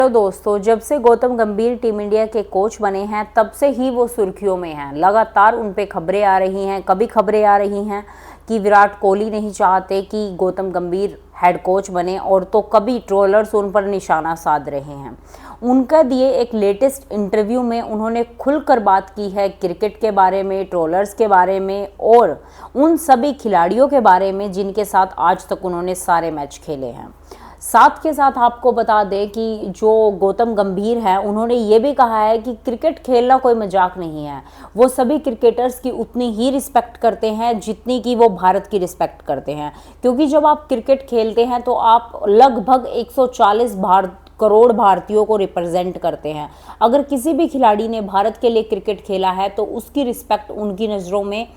तो दोस्तों, जब से गौतम गंभीर टीम इंडिया के कोच बने हैं तब से ही वो सुर्खियों में हैं। लगातार उन पे खबरें आ रही हैं। कभी खबरें आ रही हैं कि विराट कोहली नहीं चाहते कि गौतम गंभीर हेड कोच बने, और तो कभी ट्रोलर्स उन पर निशाना साध रहे हैं। उनका दिए एक लेटेस्ट इंटरव्यू में उन्होंने खुलकर बात की है क्रिकेट के बारे में, ट्रोलर्स के बारे में और उन सभी खिलाड़ियों के बारे में जिनके साथ आज तक उन्होंने सारे मैच खेले हैं। साथ के साथ आपको बता दें कि जो गौतम गंभीर हैं उन्होंने ये भी कहा है कि क्रिकेट खेलना कोई मजाक नहीं है। वो सभी क्रिकेटर्स की उतनी ही रिस्पेक्ट करते हैं जितनी कि वो भारत की रिस्पेक्ट करते हैं, क्योंकि जब आप क्रिकेट खेलते हैं तो आप लगभग 140 करोड़ भारतीयों को रिप्रेजेंट करते हैं। अगर किसी भी खिलाड़ी ने भारत के लिए क्रिकेट खेला है तो उसकी रिस्पेक्ट उनकी नज़रों में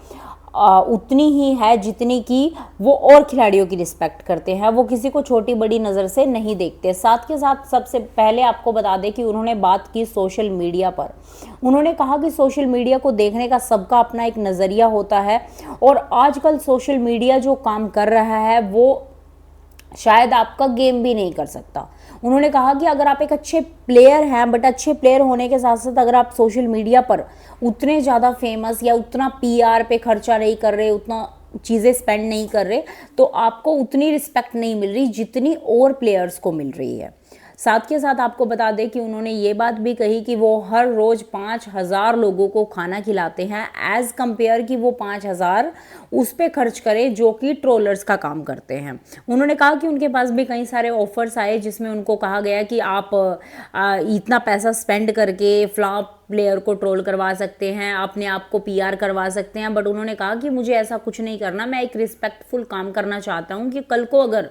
उतनी ही है जितनी कि वो और खिलाड़ियों की रिस्पेक्ट करते हैं। वो किसी को छोटी बड़ी नज़र से नहीं देखते। साथ के साथ सबसे पहले आपको बता दें कि उन्होंने बात की सोशल मीडिया पर। उन्होंने कहा कि सोशल मीडिया को देखने का सबका अपना एक नज़रिया होता है और आजकल सोशल मीडिया जो काम कर रहा है वो शायद आपका गेम भी नहीं कर सकता। उन्होंने कहा कि अगर आप एक अच्छे प्लेयर हैं, बट अच्छे प्लेयर होने के साथ साथ अगर आप सोशल मीडिया पर उतने ज़्यादा फेमस या उतना पीआर पे खर्चा नहीं कर रहे, उतना चीज़ें स्पेंड नहीं कर रहे, तो आपको उतनी रिस्पेक्ट नहीं मिल रही जितनी और प्लेयर्स को मिल रही है। साथ के साथ आपको बता दें कि उन्होंने ये बात भी कही कि वो हर रोज़ 5,000 लोगों को खाना खिलाते हैं, एज़ कंपेयर कि वो 5,000 उस पर खर्च करें जो कि ट्रोलर्स का काम करते हैं। उन्होंने कहा कि उनके पास भी कई सारे ऑफर्स आए जिसमें उनको कहा गया कि आप इतना पैसा स्पेंड करके फ्लॉप प्लेयर को ट्रोल करवा सकते हैं, अपने आप को पीआर करवा सकते हैं, बट उन्होंने कहा कि मुझे ऐसा कुछ नहीं करना। मैं एक रिस्पेक्टफुल काम करना चाहता हूँ कि कल को अगर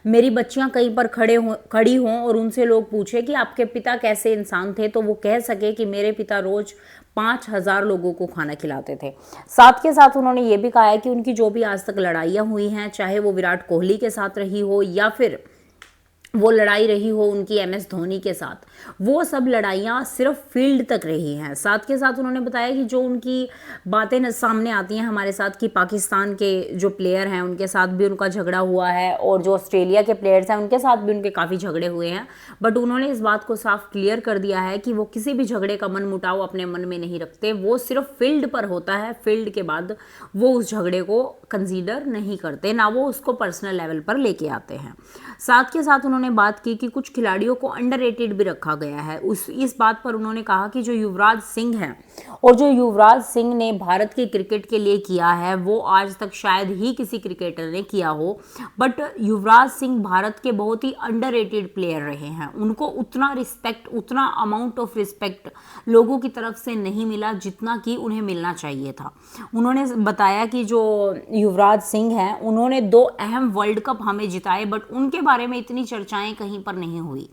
मेरी बच्चियां कहीं पर खड़ी हों और उनसे लोग पूछे कि आपके पिता कैसे इंसान थे, तो वो कह सके कि मेरे पिता रोज 5,000 लोगों को खाना खिलाते थे। साथ के साथ उन्होंने ये भी कहा है कि उनकी जो भी आज तक लड़ाइयाँ हुई हैं, चाहे वो विराट कोहली के साथ रही हो या फिर वो लड़ाई रही हो उनकी एमएस धोनी के साथ, वो सब लड़ाइयाँ सिर्फ फील्ड तक रही हैं। साथ के साथ उन्होंने बताया कि जो उनकी बातें सामने आती हैं हमारे साथ कि पाकिस्तान के जो प्लेयर हैं उनके साथ भी उनका झगड़ा हुआ है और जो ऑस्ट्रेलिया के प्लेयर्स हैं उनके साथ भी उनके काफ़ी झगड़े हुए हैं, बट उन्होंने इस बात को साफ क्लियर कर दिया है कि वो किसी भी झगड़े का मन मुटाव अपने मन में नहीं रखते। वो सिर्फ फील्ड पर होता है, फील्ड के बाद वो उस झगड़े को कंसीडर नहीं करते, ना वो उसको पर्सनल लेवल पर लेके आते हैं। साथ के साथ उन्होंने बात की कि कुछ खिलाड़ियों को अंडररेटेड भी रखा गया है। इस बात पर उन्होंने कहा कि जो युवराज सिंह हैं और जो युवराज सिंह ने भारत के क्रिकेट के लिए किया है वो आज तक शायद ही किसी क्रिकेटर ने किया हो, बट युवराज सिंह भारत के बहुत ही अंडररेटेड प्लेयर रहे हैं। उनको उतना रिस्पेक्ट, उतना अमाउंट ऑफ रिस्पेक्ट लोगों की तरफ से नहीं मिला जितना कि उन्हें मिलना चाहिए था। उन्होंने बताया कि जो युवराज सिंह हैं उन्होंने 2 अहम वर्ल्ड कप हमें जिताए, बट उनके बारे में इतनी चर्चाएं कहीं पर नहीं हुई।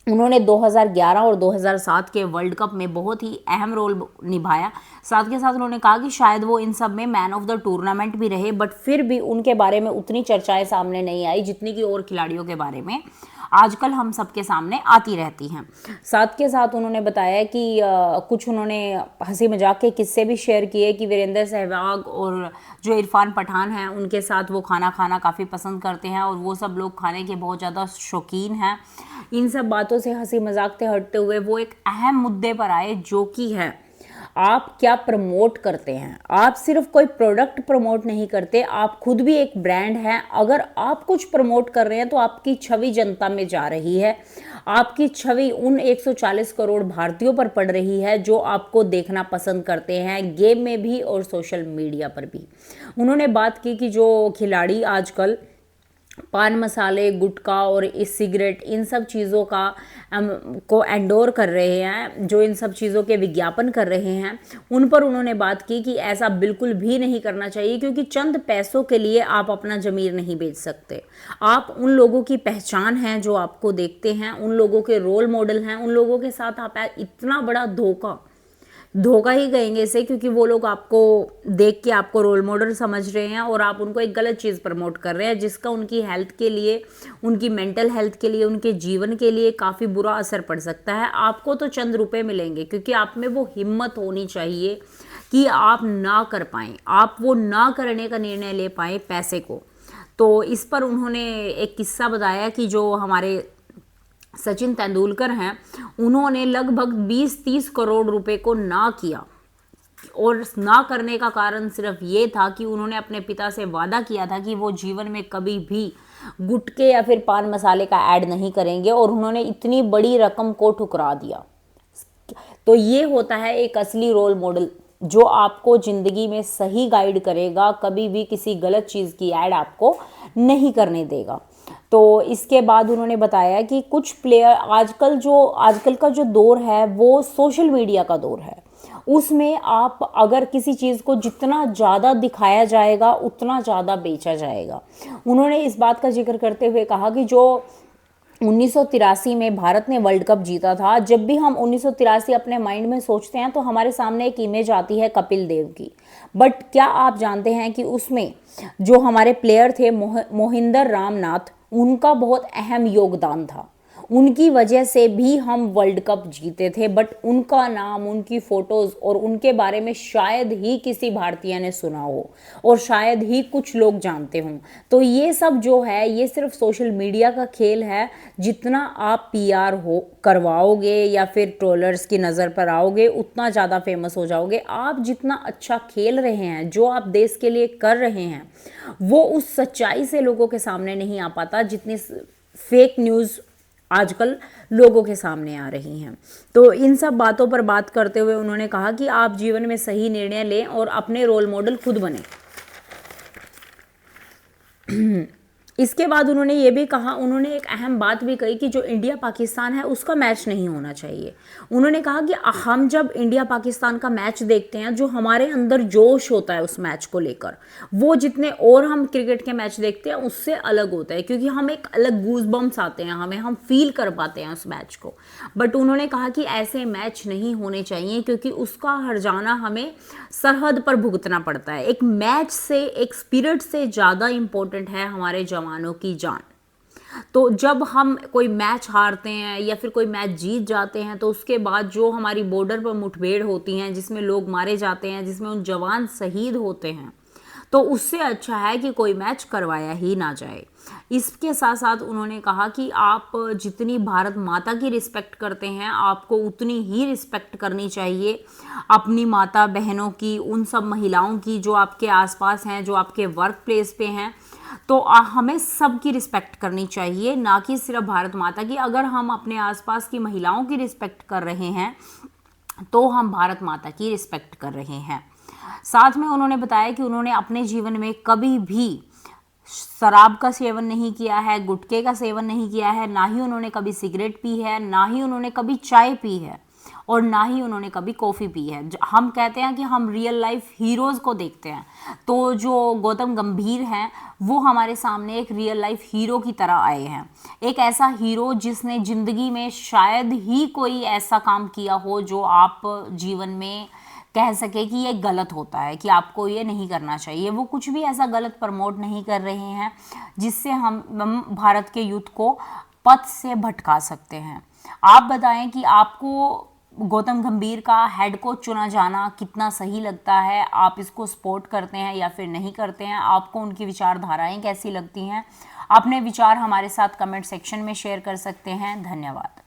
उन्होंने 2011 और 2007 के वर्ल्ड कप में बहुत ही अहम रोल निभाया। साथ के साथ उन्होंने कहा कि शायद वो इन सब में मैन ऑफ द टूर्नामेंट भी रहे, बट फिर भी उनके बारे में उतनी चर्चाएं सामने नहीं आई जितनी कि और खिलाड़ियों के बारे में आजकल हम सबके सामने आती रहती हैं। साथ के साथ उन्होंने बताया कि कुछ उन्होंने हंसी मजाक के किस्से भी शेयर किए कि वीरेंद्र सहवाग और जो इरफान पठान हैं उनके साथ वो खाना खाना काफ़ी पसंद करते हैं और वो सब लोग खाने के बहुत ज़्यादा शौकीन हैं। इन सब बातों से हंसी मजाक से हटते हुए वो एक अहम मुद्दे पर आए, जो कि है आप क्या प्रमोट करते हैं। आप सिर्फ कोई प्रोडक्ट प्रमोट नहीं करते, आप खुद भी एक ब्रांड हैं। अगर आप कुछ प्रमोट कर रहे हैं तो आपकी छवि जनता में जा रही है, आपकी छवि उन 140 करोड़ भारतीयों पर पड़ रही है जो आपको देखना पसंद करते हैं, गेम में भी और सोशल मीडिया पर भी। उन्होंने बात की कि जो खिलाड़ी आजकल पान मसाले, गुटखा और इस सिगरेट, इन सब चीज़ों को एंडोर कर रहे हैं, जो इन सब चीज़ों के विज्ञापन कर रहे हैं, उन पर उन्होंने बात की कि ऐसा बिल्कुल भी नहीं करना चाहिए, क्योंकि चंद पैसों के लिए आप अपना ज़मीर नहीं बेच सकते। आप उन लोगों की पहचान हैं जो आपको देखते हैं, उन लोगों के रोल मॉडल हैं, उन लोगों के साथ आप इतना बड़ा धोखा ही कहेंगे इसे, क्योंकि वो लोग आपको देख के आपको रोल मॉडल समझ रहे हैं और आप उनको एक गलत चीज़ प्रमोट कर रहे हैं जिसका उनकी हेल्थ के लिए, उनकी मेंटल हेल्थ के लिए, उनके जीवन के लिए काफ़ी बुरा असर पड़ सकता है। आपको तो चंद रुपए मिलेंगे, क्योंकि आप में वो हिम्मत होनी चाहिए कि आप ना कर पाएँ, आप वो ना करने का निर्णय ले पाएँ पैसे को। तो इस पर उन्होंने एक किस्सा बताया कि जो हमारे सचिन तेंदुलकर हैं, उन्होंने लगभग 20-30 करोड़ रुपए को ना किया, और ना करने का कारण सिर्फ ये था कि उन्होंने अपने पिता से वादा किया था कि वो जीवन में कभी भी गुटखे या फिर पान मसाले का ऐड नहीं करेंगे, और उन्होंने इतनी बड़ी रकम को ठुकरा दिया। तो ये होता है एक असली रोल मॉडल, जो आपको जिंदगी में सही गाइड करेगा, कभी भी किसी गलत चीज़ की ऐड आपको नहीं करने देगा। तो इसके बाद उन्होंने बताया कि कुछ प्लेयर, आजकल का जो दौर है वो सोशल मीडिया का दौर है, उसमें आप अगर किसी चीज़ को जितना ज़्यादा दिखाया जाएगा उतना ज़्यादा बेचा जाएगा। उन्होंने इस बात का जिक्र करते हुए कहा कि जो 1983 में भारत ने वर्ल्ड कप जीता था, जब भी हम 1983 अपने माइंड में सोचते हैं तो हमारे सामने एक इमेज आती है कपिल देव की। बट क्या आप जानते हैं कि उसमें जो हमारे प्लेयर थे मोहिंदर रामनाथ, उनका बहुत अहम योगदान था। उनकी वजह से भी हम वर्ल्ड कप जीते थे, बट उनका नाम, उनकी फोटोज़ और उनके बारे में शायद ही किसी भारतीय ने सुना हो, और शायद ही कुछ लोग जानते हों। तो ये सब जो है ये सिर्फ सोशल मीडिया का खेल है। जितना आप पीआर हो करवाओगे या फिर ट्रोलर्स की नज़र पर आओगे, उतना ज़्यादा फेमस हो जाओगे। आप जितना अच्छा खेल रहे हैं, जो आप देश के लिए कर रहे हैं, वो उस सच्चाई से लोगों के सामने नहीं आ पाता जितनी फेक न्यूज़ आजकल लोगों के सामने आ रही हैं। तो इन सब बातों पर बात करते हुए उन्होंने कहा कि आप जीवन में सही निर्णय लें और अपने रोल मॉडल खुद बने। इसके बाद उन्होंने ये भी कहा, उन्होंने एक अहम बात भी कही कि जो इंडिया पाकिस्तान है उसका मैच नहीं होना चाहिए। उन्होंने कहा कि हम जब इंडिया पाकिस्तान का मैच देखते हैं, जो हमारे अंदर जोश होता है उस मैच को लेकर, वो जितने और हम क्रिकेट के मैच देखते हैं उससे अलग होता है, क्योंकि हम एक अलग गूज बम्स आते हैं हमें, हम फील कर पाते हैं उस मैच को। बट उन्होंने कहा कि ऐसे मैच नहीं होने चाहिए, क्योंकि उसका हर जाना हमें सरहद पर भुगतना पड़ता है। एक मैच से, एक स्पिरिट से ज़्यादा इम्पोर्टेंट है हमारे जवानों की जान। तो जब हम कोई मैच हारते हैं या फिर कोई मैच जीत जाते हैं, तो उसके बाद जो हमारी बॉर्डर पर मुठभेड़ होती हैं, जिसमें लोग मारे जाते हैं, जिसमें उन जवान शहीद होते हैं, तो उससे अच्छा है कि कोई मैच करवाया ही ना जाए। इसके साथ साथ उन्होंने कहा कि आप जितनी भारत माता की रिस्पेक्ट करते हैं, आपको उतनी ही रिस्पेक्ट करनी चाहिए अपनी माता बहनों की, उन सब महिलाओं की जो आपके आसपास हैं, जो आपके वर्क प्लेस पे हैं। तो हमें सबकी रिस्पेक्ट करनी चाहिए, ना कि सिर्फ भारत माता की। अगर हम अपने आसपास की महिलाओं की रिस्पेक्ट कर रहे हैं तो हम भारत माता की रिस्पेक्ट कर रहे हैं। साथ में उन्होंने बताया कि उन्होंने अपने जीवन में कभी भी शराब का सेवन नहीं किया है, गुटखे का सेवन नहीं किया है, ना ही उन्होंने कभी सिगरेट पी है, ना ही उन्होंने कभी चाय पी है, और ना ही उन्होंने कभी कॉफ़ी पी है। हम कहते हैं कि हम रियल लाइफ हीरोज़ को देखते हैं, तो जो गौतम गंभीर हैं वो हमारे सामने एक रियल लाइफ हीरो की तरह आए हैं। एक ऐसा हीरो जिसने ज़िंदगी में शायद ही कोई ऐसा काम किया हो जो आप जीवन में कह सके कि ये गलत होता है, कि आपको ये नहीं करना चाहिए। वो कुछ भी ऐसा गलत प्रमोट नहीं कर रहे हैं जिससे हम भारत के यूथ को पथ से भटका सकते हैं। आप बताएं कि आपको गौतम गंभीर का हेड कोच चुना जाना कितना सही लगता है? आप इसको सपोर्ट करते हैं या फिर नहीं करते हैं? आपको उनकी विचारधाराएं कैसी लगती हैं? अपने विचार हमारे साथ कमेंट सेक्शन में शेयर कर सकते हैं। धन्यवाद।